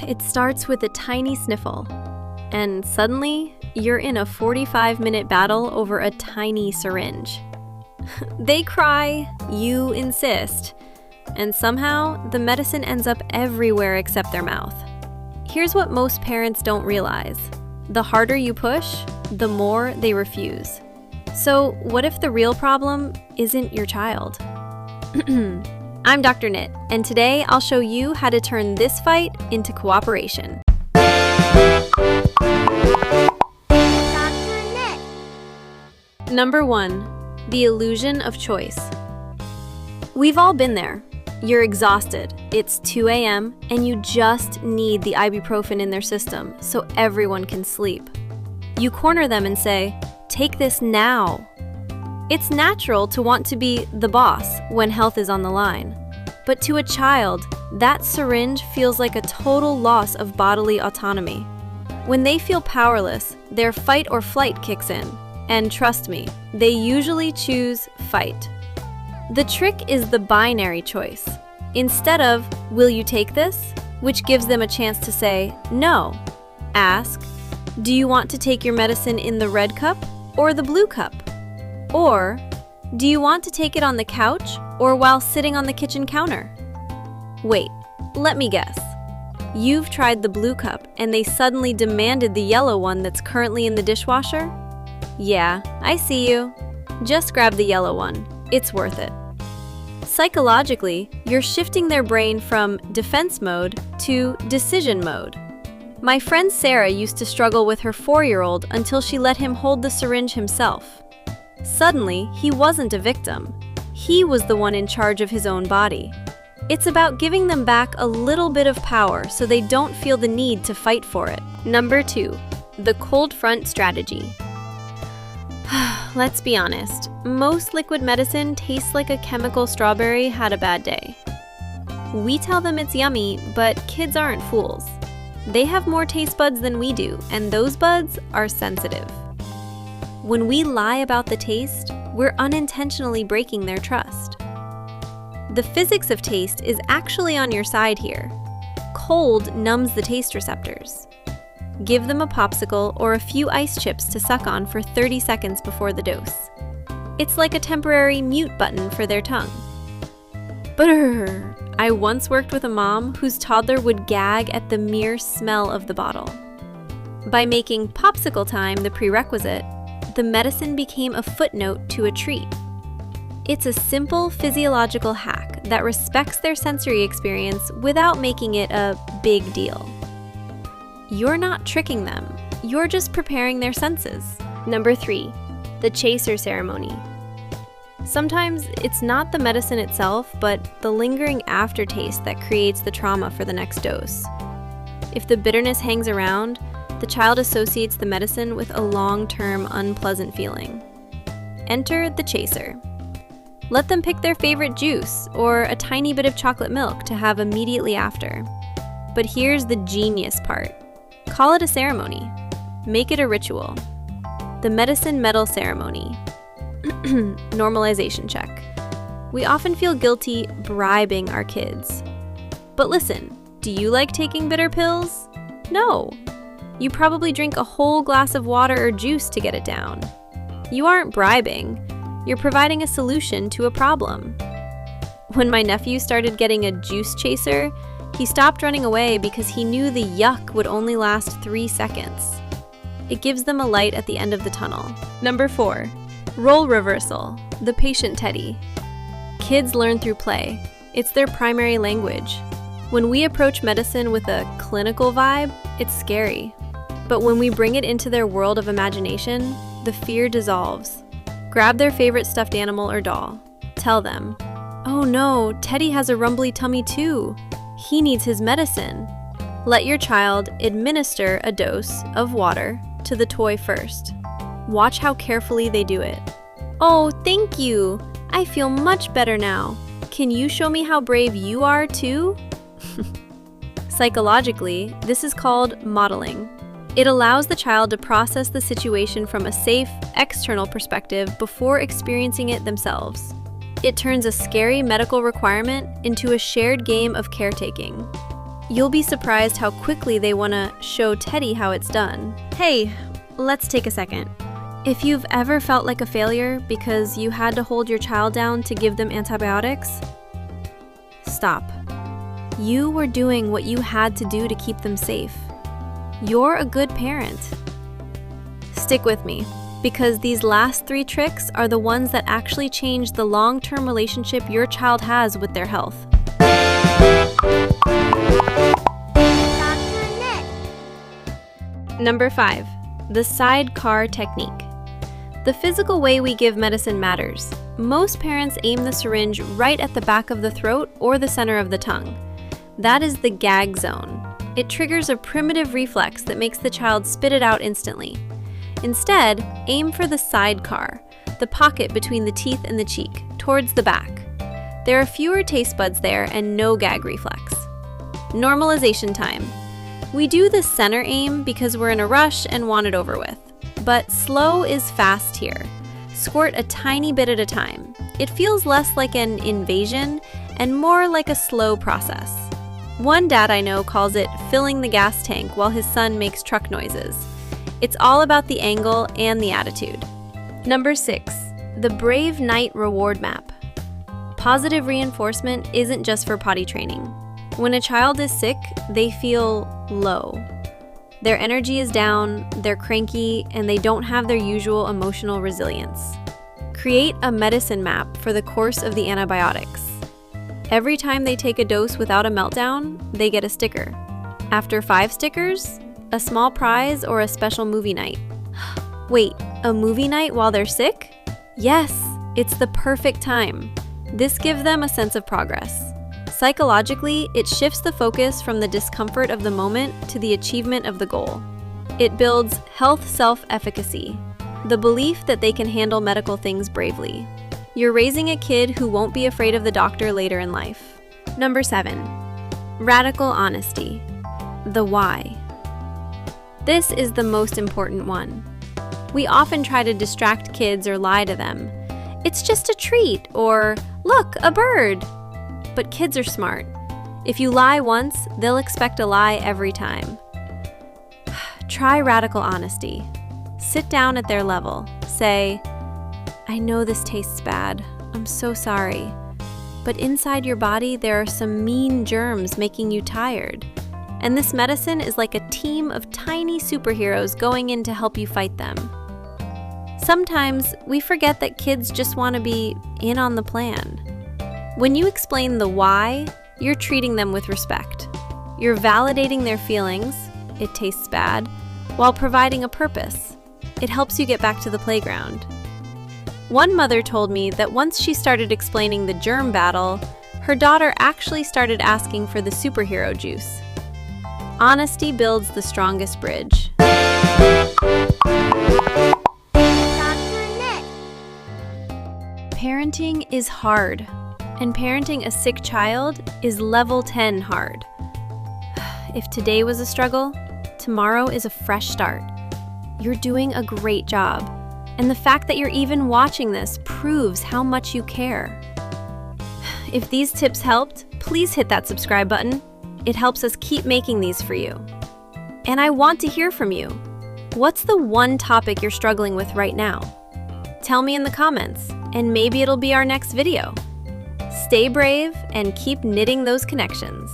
It starts with a tiny sniffle, and suddenly you're in a 45-minute battle over a tiny syringe. They cry, you insist, and somehow the medicine ends up everywhere except their mouth. Here's what most parents don't realize. The harder you push, the more they refuse. So what if the real problem isn't your child? I'm Dr. Knit, and today I'll show you how to turn this fight into cooperation. Dr. Knit. Number 1, the illusion of choice. We've all been there. You're exhausted, it's 2 a.m., and you just need the ibuprofen in their system so everyone can sleep. You corner them and say, "Take this now." It's natural to want to be the boss when health is on the line. But to a child, that syringe feels like a total loss of bodily autonomy. When they feel powerless, their fight or flight kicks in. And trust me, they usually choose fight. The trick is the binary choice. Instead of, "Will you take this?" which gives them a chance to say no, ask, "Do you want to take your medicine in the red cup or the blue cup?" Or, "Do you want to take it on the couch or while sitting on the kitchen counter?" Wait, let me guess. You've tried the blue cup and they suddenly demanded the yellow one that's currently in the dishwasher? Yeah, I see you. Just grab the yellow one. It's worth it. Psychologically, you're shifting their brain from defense mode to decision mode. My friend Sarah used to struggle with her 4-year-old until she let him hold the syringe himself. Suddenly, he wasn't a victim. He was the one in charge of his own body. It's about giving them back a little bit of power so they don't feel the need to fight for it. Number 2, the cold front strategy. Let's be honest, most liquid medicine tastes like a chemical strawberry had a bad day. We tell them it's yummy, but kids aren't fools. They have more taste buds than we do, and those buds are sensitive. When we lie about the taste, we're unintentionally breaking their trust. The physics of taste is actually on your side here. Cold numbs the taste receptors. Give them a popsicle or a few ice chips to suck on for 30 seconds before the dose. It's like a temporary mute button for their tongue. Brrr. I once worked with a mom whose toddler would gag at the mere smell of the bottle. By making popsicle time the prerequisite, the medicine became a footnote to a treat. It's a simple physiological hack that respects their sensory experience without making it a big deal. You're not tricking them, you're just preparing their senses. Number 3, the chaser ceremony. Sometimes it's not the medicine itself, but the lingering aftertaste that creates the trauma for the next dose. If the bitterness hangs around, the child associates the medicine with a long-term unpleasant feeling. Enter the chaser. Let them pick their favorite juice or a tiny bit of chocolate milk to have immediately after. But here's the genius part. Call it a ceremony. Make it a ritual. The medicine medal ceremony. Normalization check. We often feel guilty bribing our kids. But listen, do you like taking bitter pills? No. You probably drink a whole glass of water or juice to get it down. You aren't bribing. You're providing a solution to a problem. When my nephew started getting a juice chaser, he stopped running away because he knew the yuck would only last 3 seconds. It gives them a light at the end of the tunnel. Number 4, role reversal, the patient teddy. Kids learn through play. It's their primary language. When we approach medicine with a clinical vibe, it's scary. But when we bring it into their world of imagination, the fear dissolves. Grab their favorite stuffed animal or doll. Tell them, "Oh no, Teddy has a rumbly tummy too. He needs his medicine." Let your child administer a dose of water to the toy first. Watch how carefully they do it. "Oh, thank you. I feel much better now. Can you show me how brave you are too?" Psychologically, this is called modeling. It allows the child to process the situation from a safe, external perspective before experiencing it themselves. It turns a scary medical requirement into a shared game of caretaking. You'll be surprised how quickly they want to show Teddy how it's done. Hey, let's take a second. If you've ever felt like a failure because you had to hold your child down to give them antibiotics, stop. You were doing what you had to do to keep them safe. You're a good parent. Stick with me, because these last 3 tricks are the ones that actually change the long-term relationship your child has with their health. Number 5, the sidecar technique. The physical way we give medicine matters. Most parents aim the syringe right at the back of the throat or the center of the tongue. That is the gag zone. It triggers a primitive reflex that makes the child spit it out instantly. Instead, aim for the sidecar, the pocket between the teeth and the cheek, towards the back. There are fewer taste buds there and no gag reflex. Normalization time. We do the center aim because we're in a rush and want it over with. But slow is fast here. Squirt a tiny bit at a time. It feels less like an invasion and more like a slow process. One dad I know calls it filling the gas tank while his son makes truck noises. It's all about the angle and the attitude. Number 6, the Brave Knight reward map. Positive reinforcement isn't just for potty training. When a child is sick, they feel low. Their energy is down, they're cranky, and they don't have their usual emotional resilience. Create a medicine map for the course of the antibiotics. Every time they take a dose without a meltdown, they get a sticker. After 5 stickers, a small prize or a special movie night. Wait, a movie night while they're sick? Yes, it's the perfect time. This gives them a sense of progress. Psychologically, it shifts the focus from the discomfort of the moment to the achievement of the goal. It builds health self-efficacy, the belief that they can handle medical things bravely. You're raising a kid who won't be afraid of the doctor later in life. Number 7, radical honesty. The why. This is the most important one. We often try to distract kids or lie to them. It's just a treat, or look, a bird. But kids are smart. If you lie once, they'll expect a lie every time. Try radical honesty. Sit down at their level. Say, I know this tastes bad. I'm so sorry. But inside your body, there are some mean germs making you tired. And this medicine is like a team of tiny superheroes going in to help you fight them. Sometimes we forget that kids just want to be in on the plan. When you explain the why, you're treating them with respect. You're validating their feelings, it tastes bad, while providing a purpose. It helps you get back to the playground. One mother told me that once she started explaining the germ battle, her daughter actually started asking for the superhero juice. Honesty builds the strongest bridge. Parenting is hard, and parenting a sick child is level 10 hard. If today was a struggle, tomorrow is a fresh start. You're doing a great job, and the fact that you're even watching this proves how much you care. If these tips helped, please hit that subscribe button. It helps us keep making these for you. And I want to hear from you. What's the one topic you're struggling with right now? Tell me in the comments, and maybe it'll be our next video. Stay brave and keep knitting those connections.